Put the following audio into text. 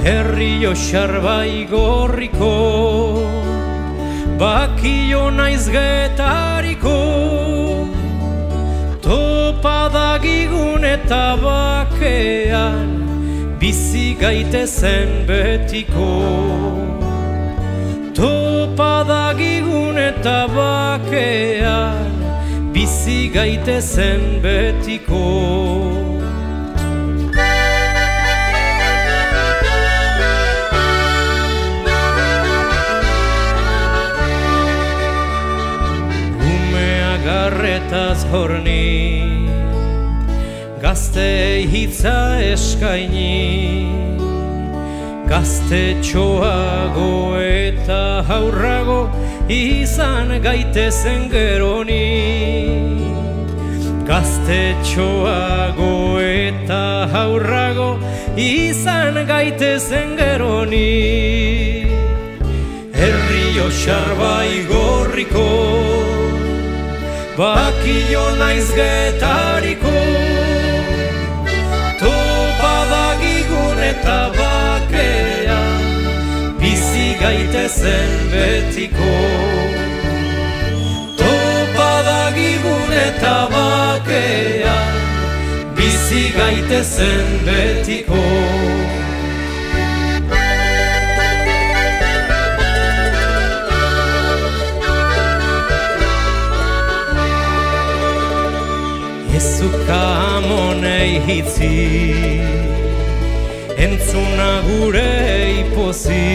Herri osar bai gorriko, bakio naiz getariko, topa dagigun eta bakean, bizi gaitezen betiko. Topa dagigun eta bakean, bizi gaitezen betiko. Garretaz horni, gazte hitza eskaini, gaztetxoago eta haurrago izan gaitezen geroni. Gaztetxoago eta haurrago izan gaitezen geroni. Herri osar bai gorriko, bakio naiz getariko, topa dagigun eta bakean, bizi gaitezen betiko. Topa dagigun eta bakean, bizi gaitezen betiko. Ezuka amonei hitzi, entzuna gure ipozi.